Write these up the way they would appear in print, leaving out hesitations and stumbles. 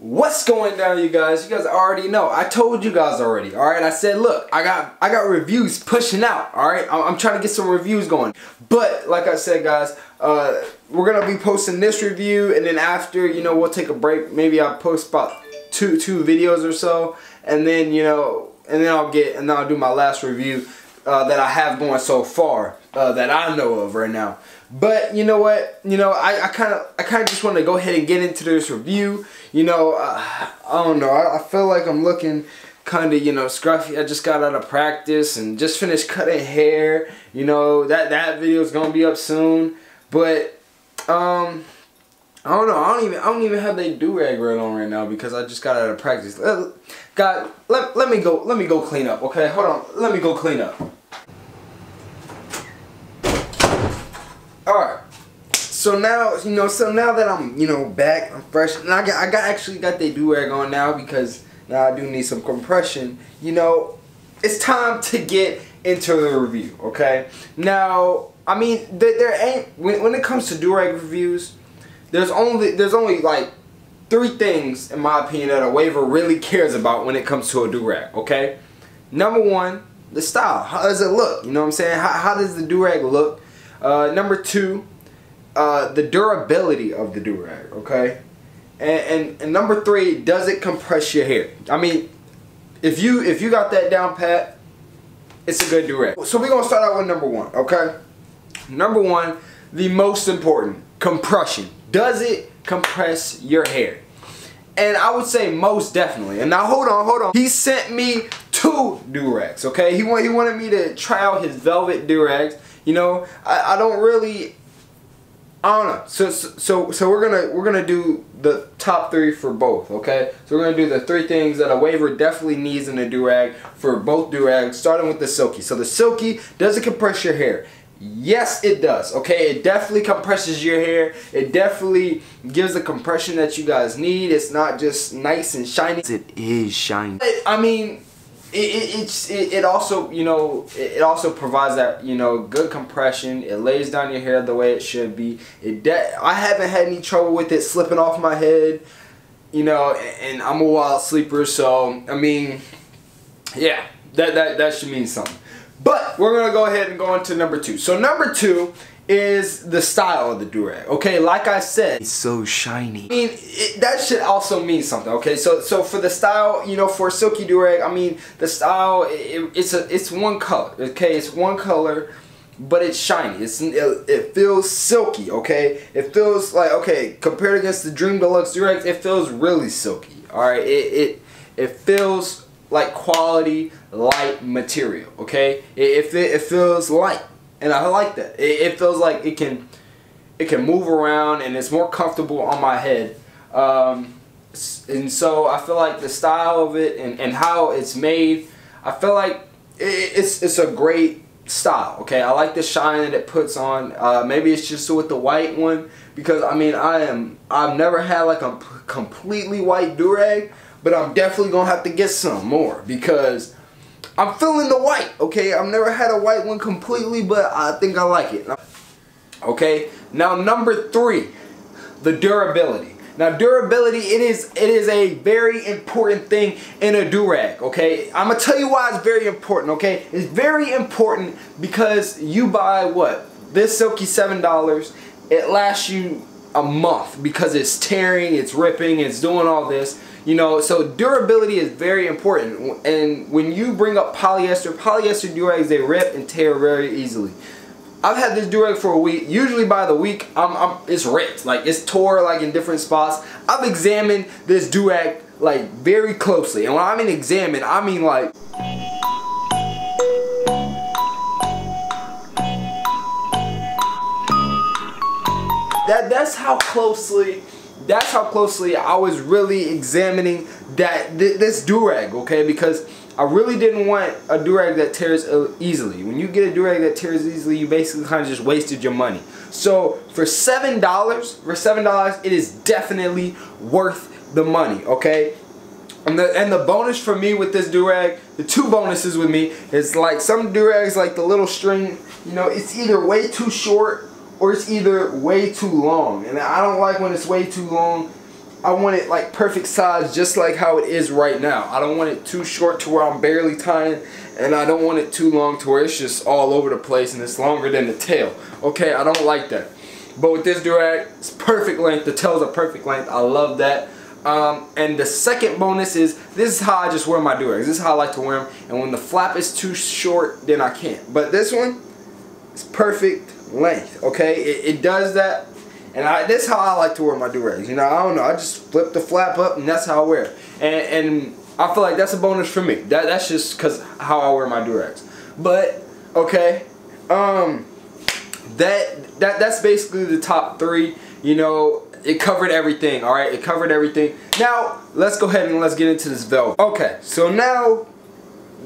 What's going down, you guys? You guys already know. I told you guys already. Alright, I said, look, I got reviews pushing out. Alright, I'm trying to get some reviews going. But like I said, guys, we're gonna be posting this review, and then after, you know, we'll take a break. Maybe I'll post about two videos or so, and then, you know, and then I'll do my last review that I have going so far that I know of right now. But you know what? You know, I kind of just want to go ahead and get into this review. You know, I don't know. I feel like I'm looking kind of, you know, scruffy. I just got out of practice and just finished cutting hair. You know, that video is gonna be up soon. But I don't know. I don't even have the durag right on right now because I just got out of practice. God, let me go clean up. Okay, hold on. Let me go clean up. Alright, so now, you know, that I'm, you know, back, I'm fresh, and I actually got the do-rag on now because now I do need some compression. You know, it's time to get into the review, okay? Now, I mean, there ain't, when it comes to do-rag reviews, there's only like 3 things, in my opinion, that a waiver really cares about when it comes to a do-rag, okay? Number 1, the style. How does it look? You know what I'm saying? How does the do-rag look? Number 2, the durability of the durag, okay? And number 3, does it compress your hair? I mean, if you got that down pat, it's a good durag. So we're gonna start out with number 1, okay? Number 1, the most important, compression. Does it compress your hair? And I would say most definitely. And now hold on. He sent me 2 durags, okay? He wanted me to try out his velvet durags. You know, I don't know. So we're gonna do the top 3 for both, okay? So we're gonna do the 3 things that a waiver definitely needs in a durag for both durags, starting with the silky. So the silky, does it compress your hair? Yes, it does. Okay, it definitely compresses your hair. It definitely gives the compression that you guys need. It's not just nice and shiny. It is shiny. I mean, it also, you know, it also provides that, you know, good compression. It lays down your hair the way it should be. I haven't had any trouble with it slipping off my head, you know, and I'm a wild sleeper, so I mean, yeah, that should mean something. But we're gonna go ahead and go into number 2. So number 2 is the style of the durag. Okay, like I said, it's so shiny. I mean, that should also mean something. Okay, so for the style, you know, for silky durag, I mean, the style, it's one color. Okay, it's one color, but it's shiny. It feels silky. Okay, it feels like, okay, compared against the Dream Deluxe durags, it feels really silky. All right, it feels like quality light material. Okay, it feels light. And I like that. It feels like it can move around and it's more comfortable on my head. And so I feel like the style of it and how it's made, I feel like it's a great style. Okay, I like the shine that it puts on. Maybe it's just with the white one, because I mean I've never had like a completely white durag, but I'm definitely gonna have to get some more because I'm feeling the white, okay? I've never had a white one completely, but I think I like it. Okay, now number 3, the durability. Now durability, it is a very important thing in a durag, okay? I'm gonna tell you why it's very important, okay? It's very important because you buy what? This silky $7, it lasts you a month because it's tearing, it's ripping, it's doing all this. You know, so durability is very important. And when you bring up polyester durags, they rip and tear very easily. I've had this durag for a week. Usually by the week, it's ripped. Like, it's tore like in different spots. I've examined this durag like very closely. And when I mean examine, I mean like that's how closely I was really examining this durag, okay? Because I really didn't want a durag that tears easily. When you get a durag that tears easily, you basically kind of just wasted your money. So for $7, it is definitely worth the money, okay? And the bonus for me with this durag, the 2 bonuses with me, is like some durags, like the little string, you know, it's either way too short or it's either way too long. And I don't like when it's way too long. I want it like perfect size, just like how it is right now. I don't want it too short to where I'm barely tying, and I don't want it too long to where it's just all over the place and it's longer than the tail. Okay, I don't like that. But with this durag, it's perfect length. The tail's a perfect length. I love that. And the second bonus is, this is how I just wear my durags. This is how I like to wear them. And when the flap is too short, then I can't. But this one is perfect length. Okay, it does that. And this is how I like to wear my durags. You know, I don't know. I just flip the flap up, and that's how I wear it. And I feel like that's a bonus for me. That's just because how I wear my durags. But okay, that's basically the top 3. You know, it covered everything. All right, it covered everything. Now let's go ahead and let's get into this velvet. Okay, so now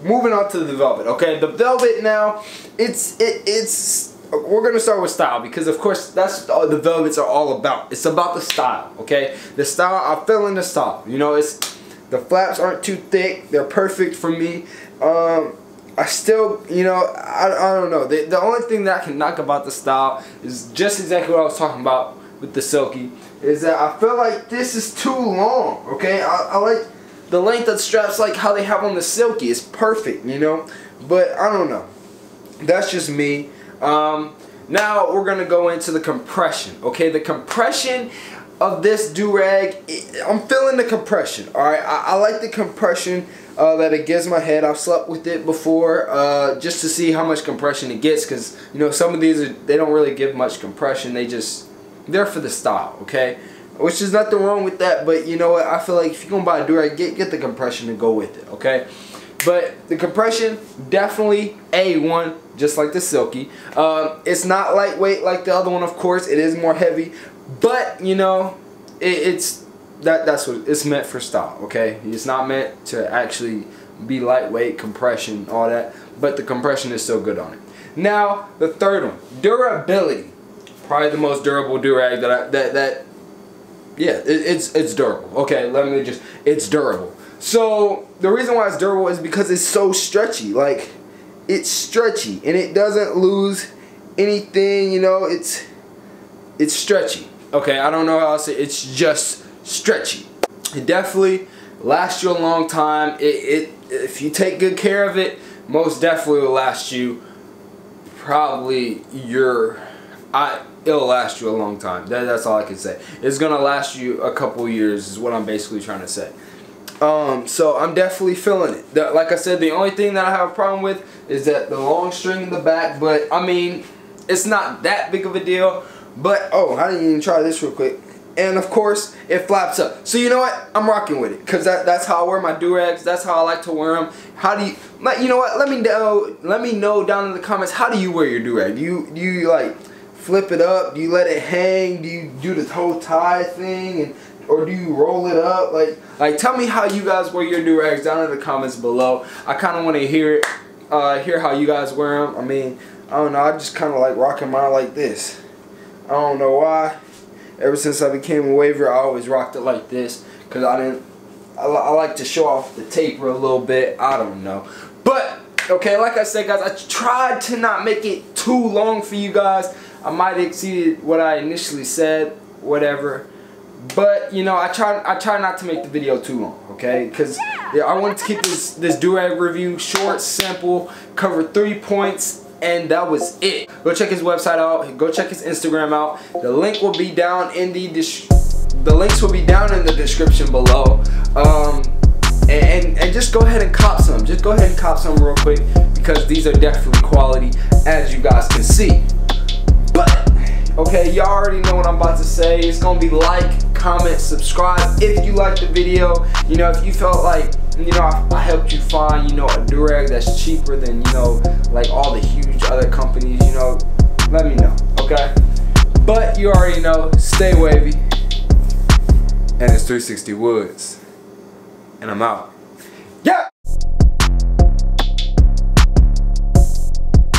moving on to the velvet. Okay, the velvet now, it's. We're gonna start with style, because of course that's what the velvets are all about. It's about the style, okay? The style, I'm feeling the style. You know, the flaps aren't too thick. They're perfect for me. I still, you know, I don't know. The only thing that I can knock about the style is just exactly what I was talking about with the silky, is that I feel like this is too long, okay? I like the length of straps like how they have on the silky. It's perfect, you know? But I don't know. That's just me. Now we're gonna go into the compression. Okay, the compression of this durag, I'm feeling the compression. All right, I like the compression that it gives my head. I've slept with it before just to see how much compression it gets, because you know some of these they don't really give much compression. They're for the style. Okay, which is nothing wrong with that. But you know what? I feel like if you're gonna buy a durag, get the compression and go with it. Okay. But the compression, definitely A1, just like the silky. It's not lightweight like the other one, of course. It is more heavy, but you know, that's what it's meant for style. Okay, it's not meant to actually be lightweight, compression, all that. But the compression is still good on it. Now the third one, durability. Probably the most durable durag it's durable. Okay, it's durable. So the reason why it's durable is because it's so stretchy. Like, it's stretchy and it doesn't lose anything. You know, it's stretchy. Okay, I don't know how else it's just stretchy. It definitely lasts you a long time. If you take good care of it, most definitely will last you. It'll last you a long time. That's all I can say. It's gonna last you a couple years is what I'm basically trying to say. So I'm definitely feeling it. Like I said, the only thing that I have a problem with is that the long string in the back, but I mean, it's not that big of a deal. But oh, I didn't even try this real quick. And of course, it flaps up. So you know what? I'm rocking with it, because that's how I wear my durags. That's how I like to wear them. How do you know what? Let me know down in the comments, how do you wear your durag? Do you like flip it up? Do you let it hang? Do you do the toe tie thing, or do you roll it up? Like tell me how you guys wear your durags down in the comments below. I kind of want to hear how you guys wear them. I mean, I don't know. I just kind of like rocking mine like this. I don't know why. Ever since I became a waver, I always rocked it like this, because I like to show off the taper a little bit. I don't know. But okay, like I said, guys, I tried to not make it too long for you guys. I might have exceeded what I initially said, whatever. But you know, I try not to make the video too long, okay? Because I wanted to keep this durag review short, simple, cover 3 points, and that was it. Go check his website out. Go check his Instagram out. The link will be down in the links will be down in the description below. And just go ahead and cop some. Just go ahead and cop some real quick, because these are definitely quality, as you guys can see. But okay, y'all already know what I'm about to say. It's gonna be like, comment, subscribe if you liked the video. You know, if you felt like, you know, I helped you find, you know, a durag that's cheaper than, you know, like all the huge other companies, you know, let me know, okay? But you already know, stay wavy. And it's 360 Woods. And I'm out. Yeah!